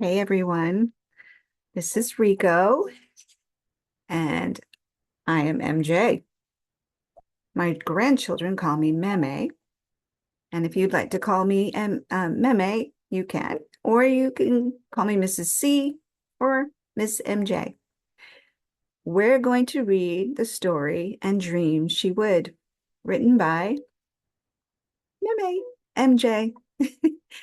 Hey everyone, this is Rico and I am MJ. My grandchildren call me Meme, and if you'd like to call me Meme, you can, or you can call me Mrs. C or Miss MJ. We're going to read the story And Dream She Would, written by Meme MJ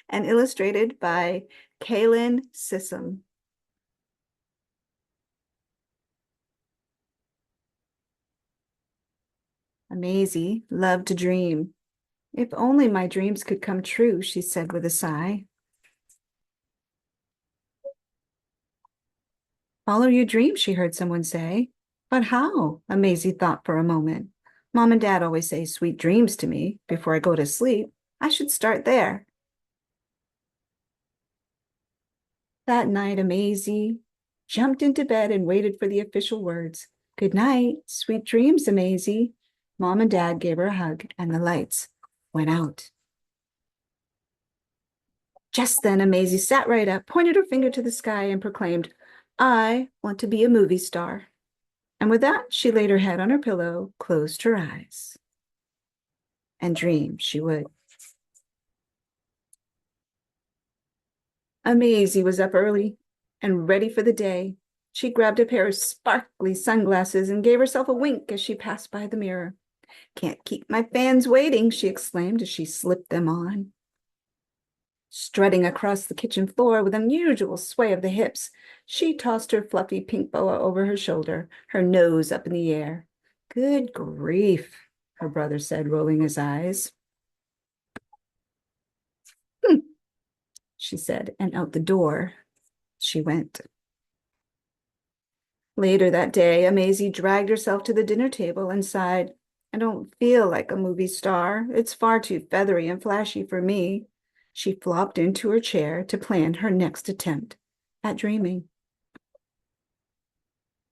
and illustrated by Kaylin Sissom. Maisie loved to dream. If only my dreams could come true, she said with a sigh. Follow your dreams, she heard someone say. But how? Maisie thought for a moment. Mom and Dad always say sweet dreams to me before I go to sleep. I should start there. That night, Maisie jumped into bed and waited for the official words. Good night, sweet dreams, Maisie. Mom and Dad gave her a hug, and the lights went out. Just then, Maisie sat right up, pointed her finger to the sky, and proclaimed, I want to be a movie star. And with that, she laid her head on her pillow, closed her eyes, and dreamed she would. Maisie was up early and ready for the day. She grabbed a pair of sparkly sunglasses and gave herself a wink as she passed by the mirror. Can't keep my fans waiting, she exclaimed as she slipped them on. Strutting across the kitchen floor with an unusual sway of the hips, she tossed her fluffy pink boa over her shoulder, her nose up in the air. Good grief, her brother said, rolling his eyes. Hm, she said, and out the door she went. Later that day, Maisie dragged herself to the dinner table and sighed, I don't feel like a movie star. It's far too feathery and flashy for me. She flopped into her chair to plan her next attempt at dreaming.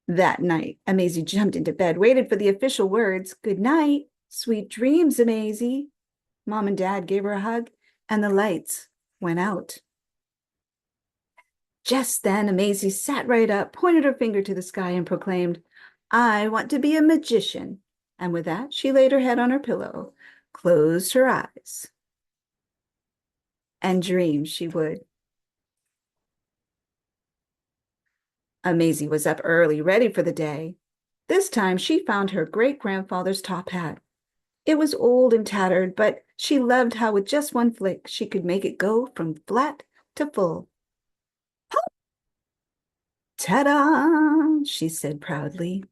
That night, Maisie jumped into bed, waited for the official words, Good night, sweet dreams, Maisie. Mom and Dad gave her a hug, and the lights went out. Just then, Maisie sat right up, pointed her finger to the sky, and proclaimed, I want to be a magician. And with that, she laid her head on her pillow, closed her eyes, and dreamed she would. Maisie was up early, ready for the day. This time, she found her great-grandfather's top hat. It was old and tattered, but she loved how with just one flick, she could make it go from flat to full. Ta-da, she said proudly.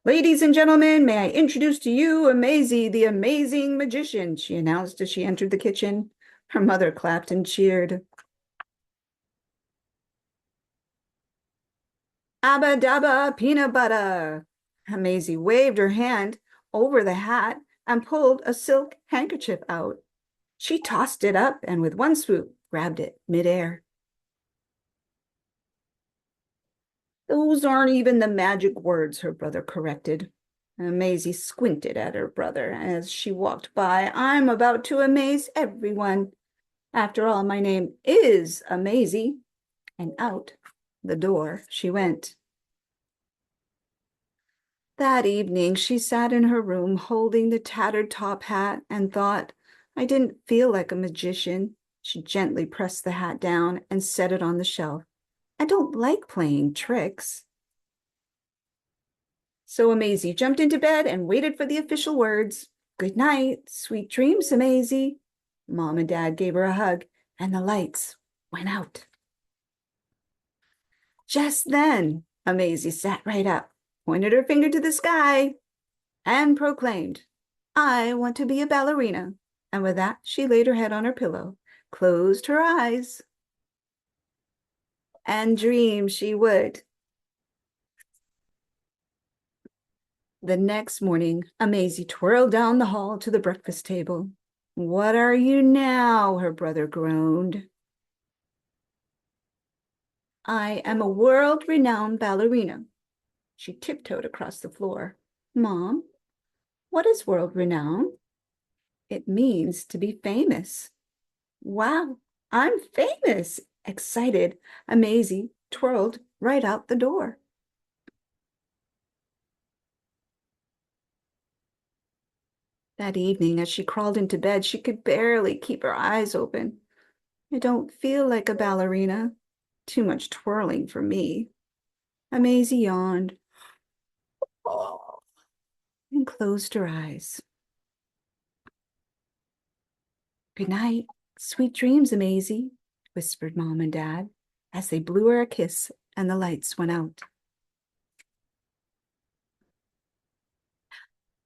Ladies and gentlemen, may I introduce to you Maisie, the amazing magician, she announced as she entered the kitchen. Her mother clapped and cheered. Abba dabba peanut butter. Maisie waved her hand over the hat and pulled a silk handkerchief out. She tossed it up and with one swoop grabbed it midair. Those aren't even the magic words, her brother corrected. Maisie squinted at her brother as she walked by. I'm about to amaze everyone. After all, my name is Maisie. And out the door she went. That evening, she sat in her room holding the tattered top hat and thought, I didn't feel like a magician. She gently pressed the hat down and set it on the shelf. I don't like playing tricks. So Maisie jumped into bed and waited for the official words. Good night, sweet dreams, Maisie. Mom and Dad gave her a hug, and the lights went out. Just then, Maisie sat right up, pointed her finger to the sky, and proclaimed, I want to be a ballerina. And with that, she laid her head on her pillow, closed her eyes, and dreamed she would. The next morning, Maisie twirled down the hall to the breakfast table. What are you now? Her brother groaned. I am a world-renowned ballerina. She tiptoed across the floor. Mom, what is world-renowned? It means to be famous. Wow, I'm famous. Excited, Amazing twirled right out the door. That evening, as she crawled into bed, she could barely keep her eyes open. I don't feel like a ballerina. Too much twirling for me. Amazing yawned and closed her eyes. Good night. Sweet dreams, Amazing, whispered Mom and Dad as they blew her a kiss and the lights went out.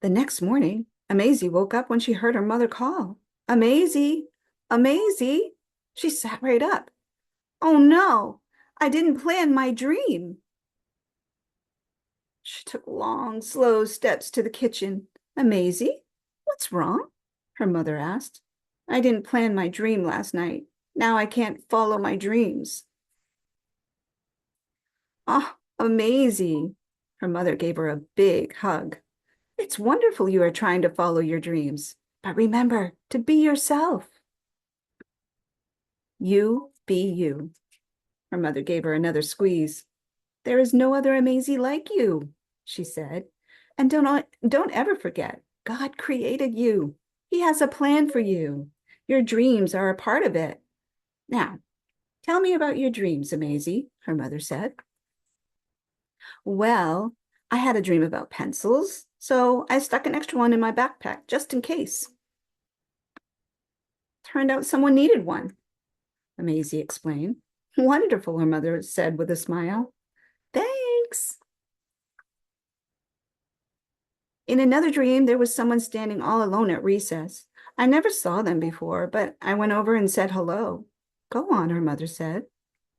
The next morning, Amazing woke up when she heard her mother call. Amazing, Amazing. She sat right up. Oh no, I didn't plan my dream. She took long, slow steps to the kitchen. Amazing, what's wrong? Her mother asked. I didn't plan my dream last night. Now I can't follow my dreams. Oh, Amazing. Her mother gave her a big hug. It's wonderful you are trying to follow your dreams. But remember to be yourself. You be you. Her mother gave her another squeeze. There is no other Amazing like you, she said. And don't ever forget, God created you. He has a plan for you. Your dreams are a part of it. Now, tell me about your dreams, Amazing, her mother said. Well, I had a dream about pencils, so I stuck an extra one in my backpack just in case. Turned out someone needed one, Amazing explained. Wonderful, her mother said with a smile. Thanks. In another dream, there was someone standing all alone at recess. I never saw them before, but I went over and said hello. Go on, her mother said.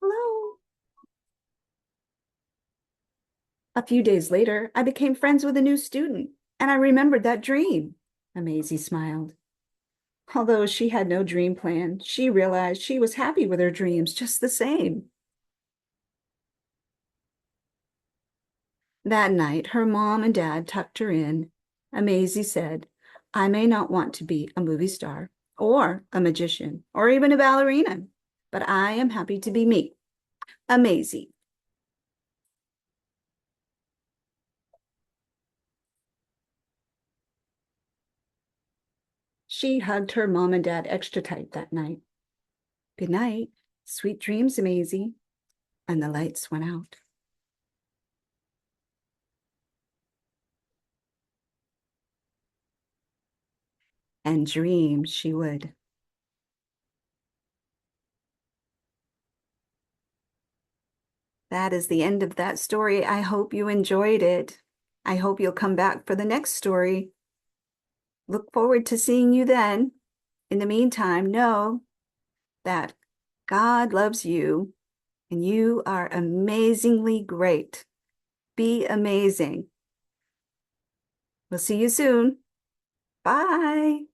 Hello. A few days later, I became friends with a new student, and I remembered that dream. Amazing smiled. Although she had no dream plan, she realized she was happy with her dreams just the same. That night, her mom and dad tucked her in. Amazing said, I may not want to be a movie star or a magician or even a ballerina, but I am happy to be me. Amazing. She hugged her mom and dad extra tight that night. Good night. Sweet dreams, Amazing. And the lights went out. And dream she would. That is the end of that story. I hope you enjoyed it. I hope you'll come back for the next story. Look forward to seeing you then. In the meantime, know that God loves you and you are amazingly great. Be amazing. We'll see you soon. Bye.